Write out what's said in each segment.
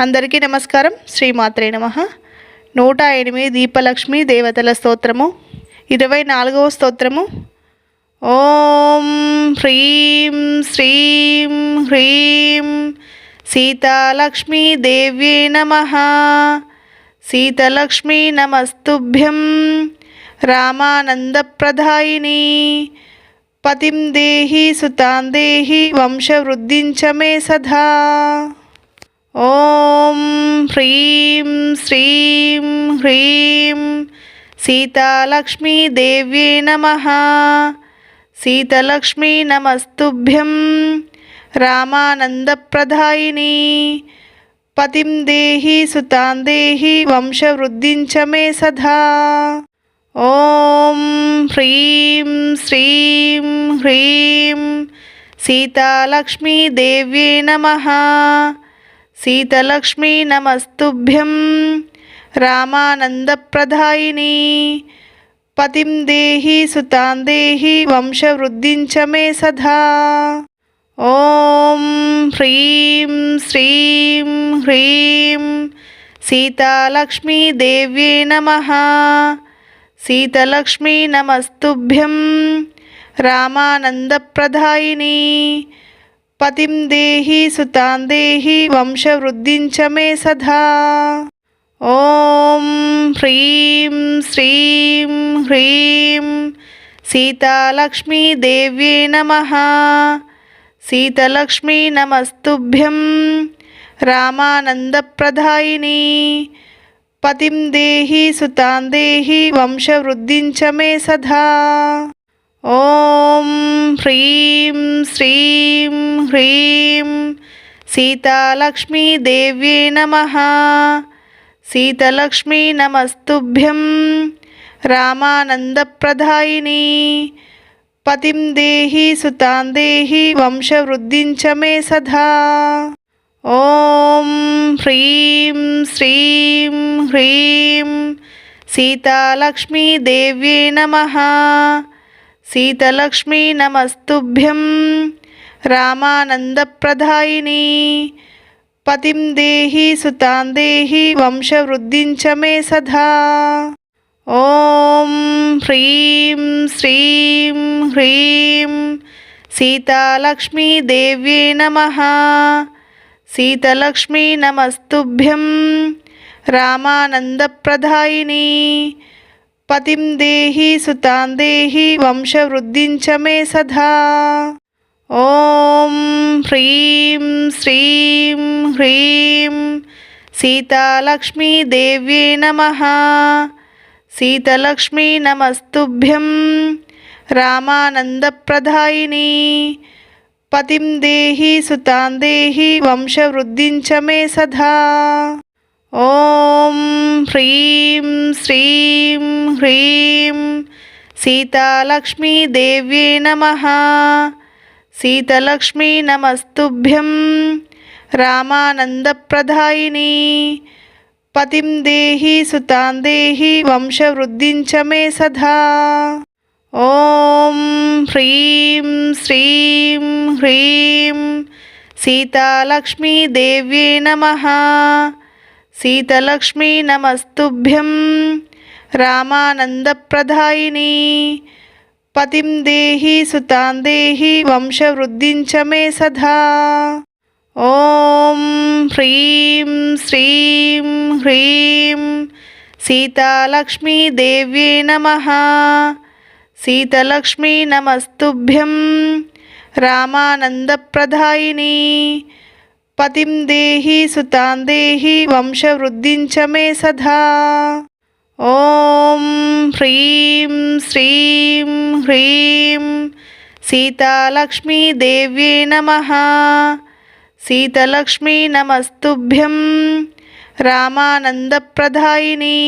అందరికీ నమస్కారం. శ్రీమాత్రే నమః. 108 దీపలక్ష్మి దేవతల స్తోత్రము. 24వ స్తోత్రము. ఓం హ్రీం శ్రీం హ్రీం సీతాలక్ష్మీ దేవ్యే నమః. సీతలక్ష్మీ నమస్తుభ్యం రామానందప్రదాయిని. పతిం దేహి సుతాం దేహి వంశవృద్ధిం చ మే సదా. ఓం హ్రీం శ్రీం హ్రీం సీతాలక్ష్మీ దేవ్యే నమః. సీతలక్ష్మీ నమస్తుభ్యం రామానందప్రదాయిని. పతిం దేహి సుతాం దేహి వంశవృద్ధిం చ మే సదా. ఓం హ్రీం శ్రీం హ్రీం సీతాలక్ష్మీ దేవ్యే నమః. సీతలక్ష్మీ నమస్తుభ్యం రామానందప్రదాయిని. పతిం దేహి సుతాం దేహి వంశవృద్ధిం చ మే సదా. ఓం హ్రీం శ్రీం హ్రీం సీతాలక్ష్మీ దేవ్యే నమః. సీతలక్ష్మీ నమస్తుభ్యం రామానందప్రదాయిని. పతిం దేహి సుతాం దేహి వంశవృద్ధిం చ మే సదా. ఓం హ్రీం శ్రీం హ్రీం సీతాలక్ష్మీ దేవ్యే నమః. సీతలక్ష్మీ నమస్తుభ్యం రామానందప్రదాయిని. పతిం దేహి సుతాం దేహి వంశవృద్ధిం చ మే సదా. ఓం హ్రీం శ్రీం హ్రీం సీతాలక్ష్మీ దేవ్యే నమః. సీతలక్ష్మీ నమస్తుభ్యం రామానందప్రదాయిని. పతిం దేహి సుతాం దేహి వంశవృద్ధిం చ మే సదా. ఓం హ్రీం శ్రీం హ్రీం సీతాలక్ష్మీ దేవ్యే నమః. సీతలక్ష్మీ నమస్తుభ్యం రామానందప్రదాయిని. పతిం దేహి సుతాం దేహి వంశవృద్ధిం చ మే సదా. ఓం హ్రీం శ్రీం హ్రీం సీతాలక్ష్మీ దేవ్యే నమః. సీతలక్ష్మీ నమస్తుభ్యం రామానందప్రదాయిని. పతిం దేహి సుతాం దేహి వంశవృద్ధిం చ మే సదా. ఓం హ్రీం శ్రీం హ్రీం సీతాలక్ష్మీ దేవ్యే నమః. సీతలక్ష్మీ నమస్తుభ్యం రామానందప్రదాయిని. పతిం దేహి సుతాం దేహి వంశవృద్ధిం చ మే సదా. ఓం హ్రీం శ్రీం హ్రీం సీతాలక్ష్మీ దేవ్యే నమః. సీతలక్ష్మీ నమస్తుభ్యం రామానందప్రదాయిని. పతిం దేహి సుతాం దేహి వంశవృద్ధిం చ మే సదా. ఓం హ్రీం శ్రీం హ్రీం సీతాలక్ష్మీ దేవ్యే నమః. సీతలక్ష్మీ నమస్తుభ్యం రామానందప్రదాయిని. పతిం దేహి సుతాం దేహి వంశవృద్ధిం చ మే సదా. ఓం హ్రీం శ్రీం హ్రీం సీతాలక్ష్మీ దేవ్యే నమః. సీతలక్ష్మీ నమస్తుభ్యం రామానందప్రదాయిని. పతిం దేహి సుతాం దేహి వంశవృద్ధిం చ మే సదా. ఓం హ్రీం శ్రీం హ్రీం సీతాలక్ష్మీ దేవ్యే నమః. సీతలక్ష్మీ నమస్తుభ్యం రామానందప్రదాయిని.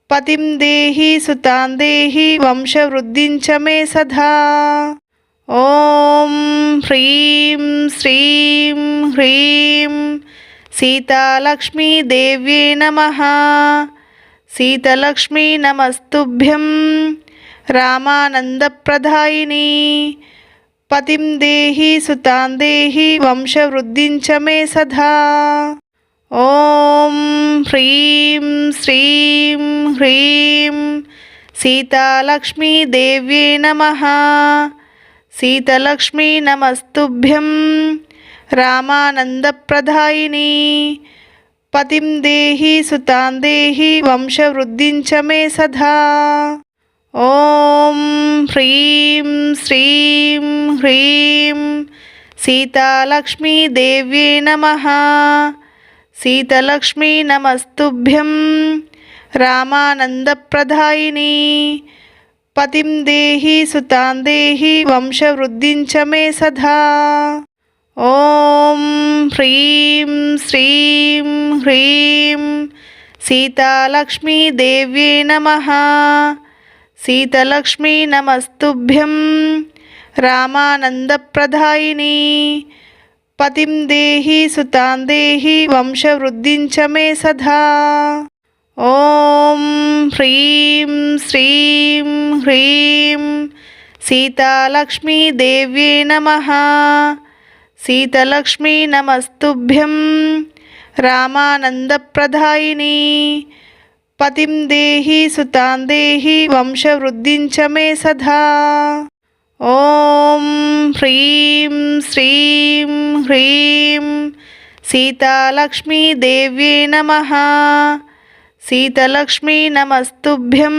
పతిం దేహి సుతాం దేహి వంశవృద్ధిం చ మే సదా. ఓం హ్రీం శ్రీం హ్రీం సీతాలక్ష్మీ దేవ్యే నమః. సీతలక్ష్మీ నమస్తుభ్యం రామానందప్రదాయిని. పతిం దేహి సుతాం దేహి వంశవృద్ధిం చ మే సదా. ఓం హ్రీం శ్రీం హ్రీం సీతాలక్ష్మీదేవ్యై నమః. సీతలక్ష్మీ నమస్తుభ్యం రామానందప్రదాయిని. పతిం దేహి సుతాం దేహి వంశవృద్ధిం చ మే సదా. ఓం హ్రీం శ్రీం హ్రీం సీతాలక్ష్మీదేవ్యై నమః. సీతలక్ష్మీ నమస్తుభ్యం రామానందప్రదాయిని. పతిం దేహి సుతాం దేహి వంశవృద్ధిం చ మే సదా. ఓం హ్రీం శ్రీం హ్రీం సీతాలక్ష్మీదేవ్యై నమః. సీతలక్ష్మీ నమస్తుభ్యం రామానందప్రదాయిని. పతిం దేహి సుతాం దేహి వంశవృద్ధిం చ మే సదా. ఓం హ్రీం శ్రీం హ్రీం సీతాలక్ష్మీదేవ్యై నమః. సీతలక్ష్మీ నమస్తుభ్యం రామానందప్రదాయిని. పతిం దేహి సుతాం దేహి వంశవృద్ధిం చ మే సదా. ఓం హ్రీం శ్రీం హ్రీం సీతాలక్ష్మీదేవ్యై నమః. సీతలక్ష్మీ నమస్తుభ్యం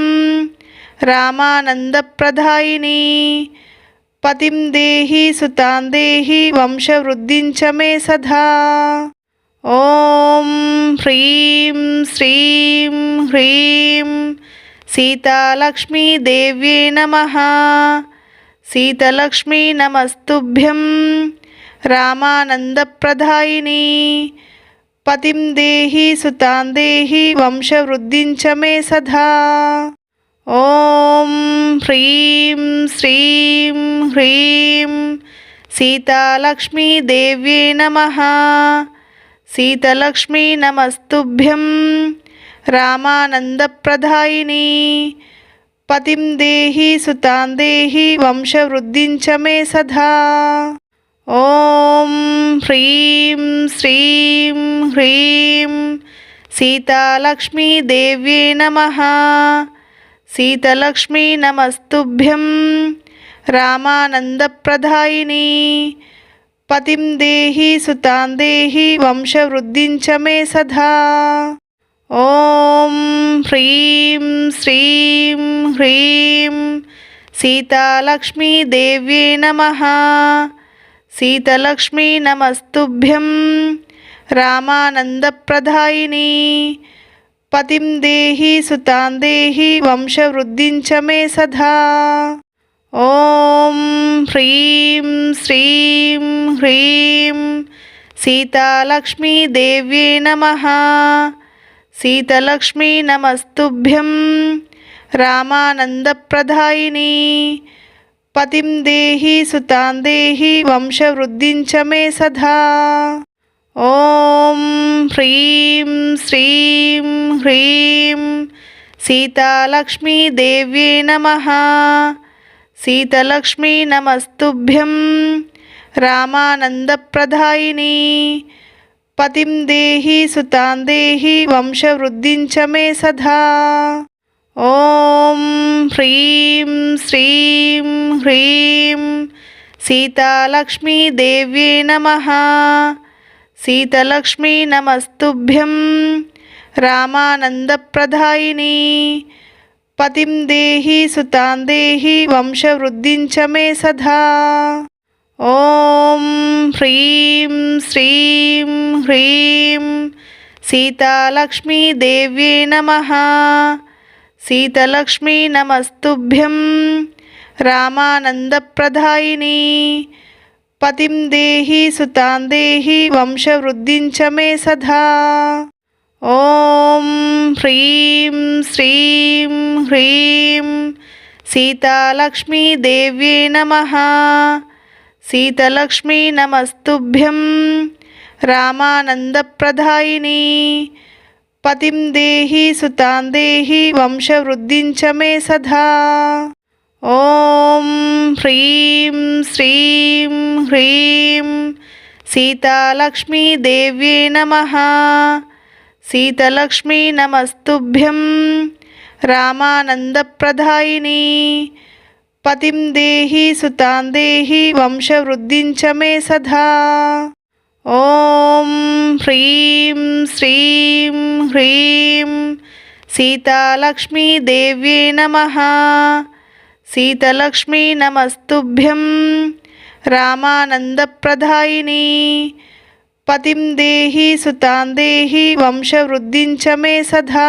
రామానందప్రదాయిని. పతిం దేహి సుతాం దేహి వంశవృద్ధిం చ మే సదా. ఓం హ్రీం శ్రీం హ్రీం సీతాలక్ష్మీదేవ్యై నమః. సీతలక్ష్మీ నమస్తుభ్యం రామానందప్రదాయిని. పతిం దేహి సుతాం దేహి వంశవృద్ధిం చ మే సదా. ఓం హ్రీం శ్రీం హ్రీం సీతాలక్ష్మీదేవ్యై నమః. సీతలక్ష్మీ నమస్తుభ్యం రామానందప్రదాయిని. పతిం దేహి సుతాం దేహి వంశవృద్ధిం చ మే సదా. ఓం హ్రీం శ్రీం హ్రీం సీతాలక్ష్మీదేవ్యై నమః. సీతలక్ష్మీ నమస్తుభ్యం రామానందప్రదాయిని. పతిం దేహి సుతాం దేహి వంశవృద్ధిం చ మే సదా. ఓం హ్రీం శ్రీం హ్రీం సీతాలక్ష్మీదేవ్యై నమః. సీతలక్ష్మీ నమస్తుభ్యం రామానందప్రదాయిని. పతిం దేహి సుతాం దేహి వంశవృద్ధిం చ మే సదా. ఓం హ్రీం శ్రీం హ్రీం సీతాలక్ష్మీదేవ్యై నమః. సీతలక్ష్మీ నమస్తుభ్యం రామానందప్రదాయిని. పతిం దేహి సుతాం దేహి వంశవృద్ధిం చ మే సదా. ఓం హ్రీం శ్రీం హ్రీం సీతాలక్ష్మీదేవ్యై నమః. సీతలక్ష్మీ నమస్తుభ్యం రామానందప్రదాయిని. పతిం దేహి సుతాం దేహి వంశవృద్ధిం చ మే సదా. ఓం హ్రీం శ్రీం హ్రీం సీతాలక్ష్మీదేవ్యై నమః. సీతలక్ష్మీ నమస్తుభ్యం రామానందప్రదాయిని. పతిం దేహి సుతాం దేహి వంశవృద్ధిం చ మే సదా. ఓం హ్రీం శ్రీం హ్రీం సీతాలక్ష్మీదేవ్యై నమః. సీతలక్ష్మీ నమస్తుభ్యం రామానందప్రదాయిని. పతిం దేహి సుతాం దేహి వంశవృద్ధిం చ మే సదా. ఓం హ్రీం శ్రీం హ్రీం సీతాలక్ష్మీదేవ్యై నమః. సీతలక్ష్మీ నమస్తుభ్యం రామానందప్రదాయిని. పతిం దేహి సుతాం దేహి వంశవృద్ధిం చ మే సదా. ఓం హ్రీం శ్రీం హ్రీం సీతాలక్ష్మీదేవ్యై నమః. సీతలక్ష్మీ నమస్తుభ్యం రామానందప్రదాయిని. పతిం దేహి సుతాం దేహి వంశవృద్ధిం చ మే సదా. ఓం హ్రీం శ్రీం హ్రీం సీతాలక్ష్మీదేవ్యై నమః. సీతలక్ష్మీ నమస్తుభ్యం రామానందప్రదాయిని. పతిం దేహి సుతాం దేహి వంశవృద్ధిం చ మే సదా.